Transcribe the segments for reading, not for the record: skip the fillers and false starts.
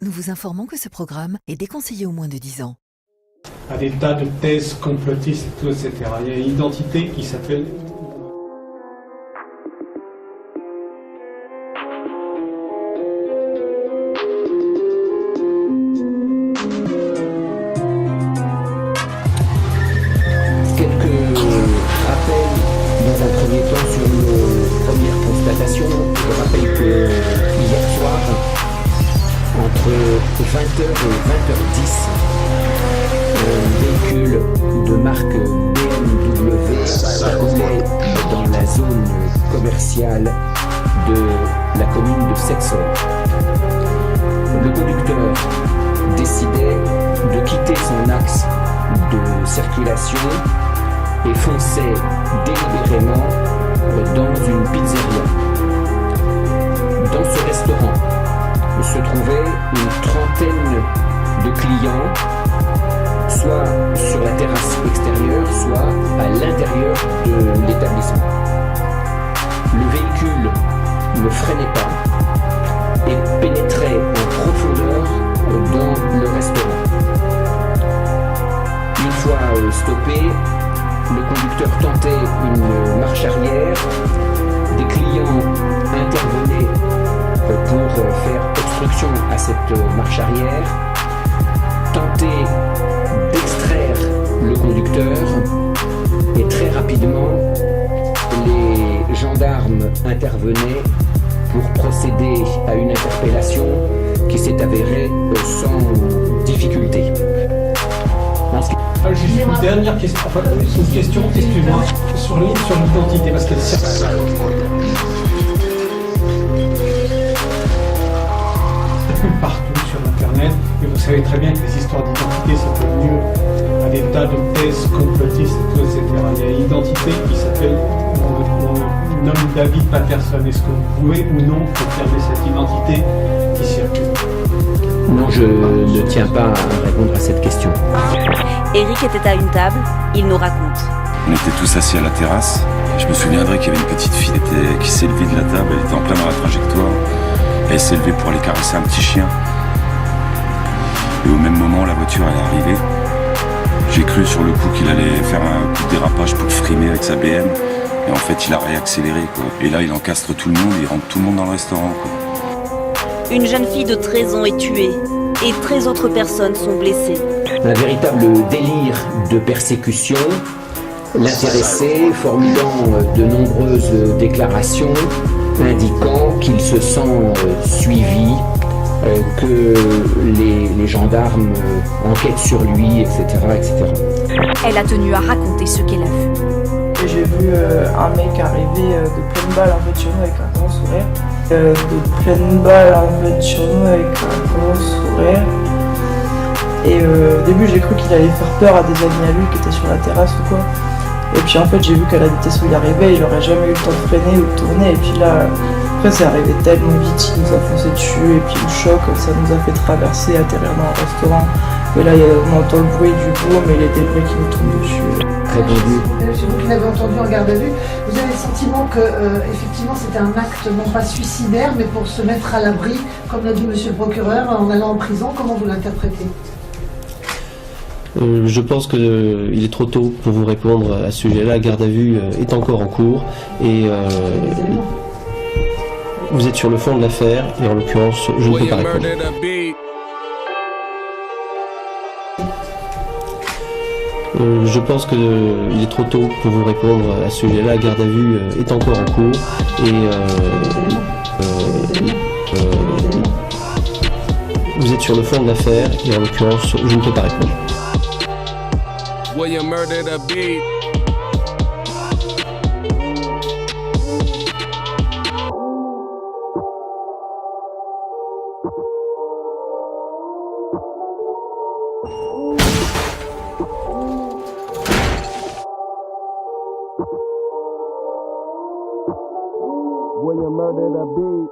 Nous vous informons que ce programme est déconseillé aux moins de 10 ans. À des tas de thèses complotistes, et tout, etc. Il y a une identité qui s'appelle... Quelques rappels dans un premier temps sur nos premières constatations. Je rappelle que hier soir, entre 20h et 20h10, un véhicule de marque BMW roulait dans la zone commerciale de la commune de Sexor. Le conducteur décidait de quitter son axe de circulation et fonçait délibérément dans une pizzeria. Dans ce restaurant se trouvait une trentaine de clients, soit sur la terrasse extérieure, soit à l'intérieur de l'établissement. Le véhicule ne freinait pas et pénétrait en profondeur dans le restaurant. Une fois stoppé, le conducteur tentait une marche arrière, des clients intervenaient pour faire obstruction à cette marche arrière, tentaient d'extraire le conducteur et très rapidement, les gendarmes intervenaient pour procéder à une interpellation qui s'est avérée sans difficulté. Juste une dernière question, enfin, une question, excuse-moi, sur l'identité, parce qu'elle sert partout sur Internet, et vous savez très bien que les histoires d'identité, ça peut mieux à des tas de thèses complotistes, et tout, etc. Il y a une identité qui s'appelle, on nomme David Patterson. Est-ce que vous pouvez ou non confirmer cette identité qui circule? Non, je ne tiens pas à répondre à cette question. Eric était à une table, il nous raconte. On était tous assis à la terrasse. Et je me souviendrai qu'il y avait une petite fille qui s'est levée de la table, elle était en plein dans la trajectoire. Elle s'est levée pour aller caresser un petit chien. Et au même moment, la voiture elle est arrivée. J'ai cru sur le coup qu'il allait faire un coup de dérapage pour frimer avec sa BM. Et en fait, il a réaccéléré, quoi. Et là, il encastre tout le monde, il rentre tout le monde dans le restaurant, quoi. Une jeune fille de 13 ans est tuée et 13 autres personnes sont blessées. Un véritable délire de persécution. L'intéressé formulant de nombreuses déclarations indiquant qu'il se sent suivi, que les gendarmes enquêtent sur lui, etc., etc. Elle a tenu à raconter ce qu'elle a vu. J'ai vu un mec arriver de pleine balle en fait sur nous avec un grand sourire. De pleine balle en fait sur nous avec un grand sourire. Et au début j'ai cru qu'il allait faire peur à des amis à lui qui étaient sur la terrasse ou quoi. Et puis en fait j'ai vu qu'à la vitesse où il arrivait, il aurait jamais eu le temps de freiner ou de tourner. Et puis là, après c'est arrivé tellement vite, il nous a foncé dessus. Et puis le choc, ça nous a fait traverser, atterrir dans un restaurant. Et là on entend le bruit du boom et les débris qui nous tombent dessus. C'est vous qui l'avez entendu en garde à vue. Vous avez le sentiment que effectivement c'était un acte non pas suicidaire, mais pour se mettre à l'abri, comme l'a dit Monsieur le procureur, en allant en prison. Comment vous l'interprétez? Je pense qu'il est trop tôt pour vous répondre à ce sujet-là. La garde à vue est encore en cours et vous êtes sur le fond de l'affaire et en l'occurrence, je ne peux pas répondre. Je pense qu'il est trop tôt pour vous répondre à ce sujet-là. La garde à vue est encore en cours et vous êtes sur le fond de l'affaire et en l'occurrence, je ne peux pas répondre. William murdered a beat. William murdered a beat.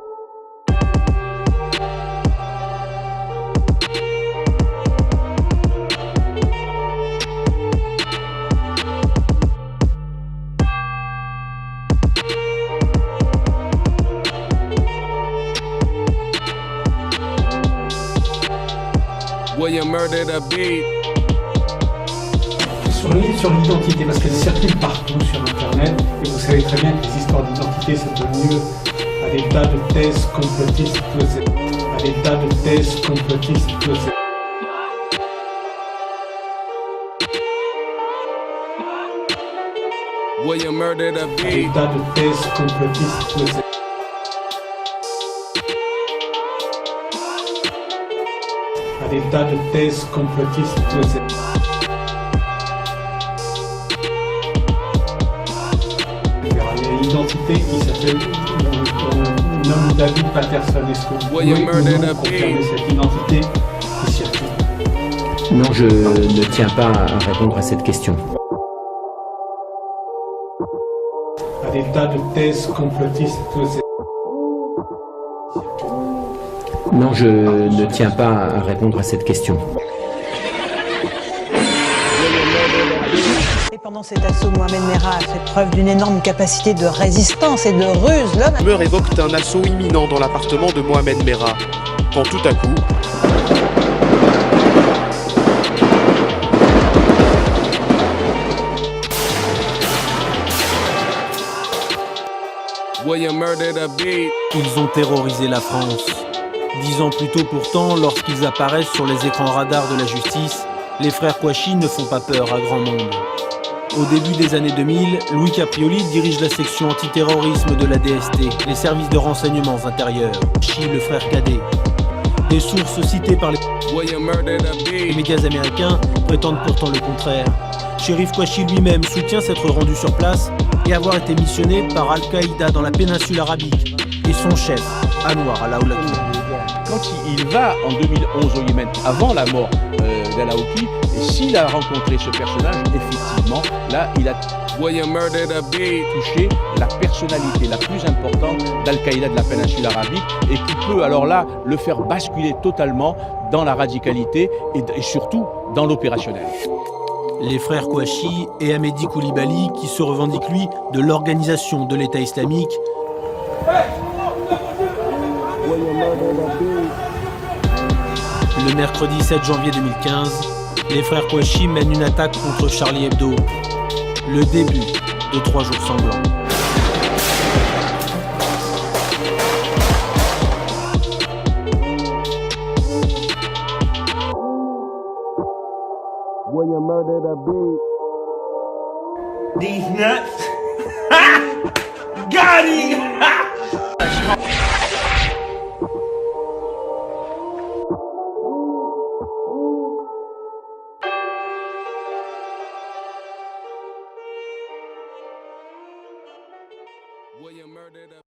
William murdered a beat. Sur l'identité, parce qu'elle circule partout sur Internet, et vous savez très bien que les histoires d'identité, ça donne lieu à des tas de thèses complotistes, à des tas de thèses complotistes. William murdered a À des beat. tas de thèses complotistes. À des tas de thèses complotistes. Il y a une identité qui s'appelle, on nomme David Patterson. Est-ce que vous pouvez William ou murdered non a confirmer beat. cette identité qui circule? Non, je ne tiens pas à répondre à cette question. À des tas de thèses complotistes. Non, je ne tiens pas à répondre à cette question. Et pendant cet assaut, Mohamed Merah a fait preuve d'une énorme capacité de résistance et de ruse. L'homme Rumeurs évoquent un assaut imminent dans l'appartement de Mohamed Merah, quand tout à coup, William murdered a beat. Ils ont terrorisé la France. 10 ans plus tôt pourtant, lorsqu'ils apparaissent sur les écrans radars de la justice, les frères Kouachi ne font pas peur à grand monde. Au début des années 2000, Louis Caprioli dirige la section antiterrorisme de la DST, les services de renseignements intérieurs. Kouachi, le frère cadet. Des sources citées par les William murdered a beat. médias américains prétendent pourtant le contraire. Shérif Kouachi lui-même soutient s'être rendu sur place et avoir été missionné par Al-Qaïda dans la péninsule arabique et son chef, Anwar al-Awlaki. Quand il va en 2011 au Yémen, avant la mort d'Al-Awlaki, et s'il a rencontré ce personnage, effectivement, là, il a William murdered a beat. touché la personnalité la plus importante d'Al-Qaïda de la péninsule arabique et qui peut alors là le faire basculer totalement dans la radicalité et surtout dans l'opérationnel. Les frères Kouachi et Hamedi Koulibaly, qui se revendiquent lui de l'organisation de l'État islamique, le mercredi 7 janvier 2015, les frères Kouachi mènent une attaque contre Charlie Hebdo, le début de 3 jours sanglants. William murdered a beat. These nuts. Got him. William murdered a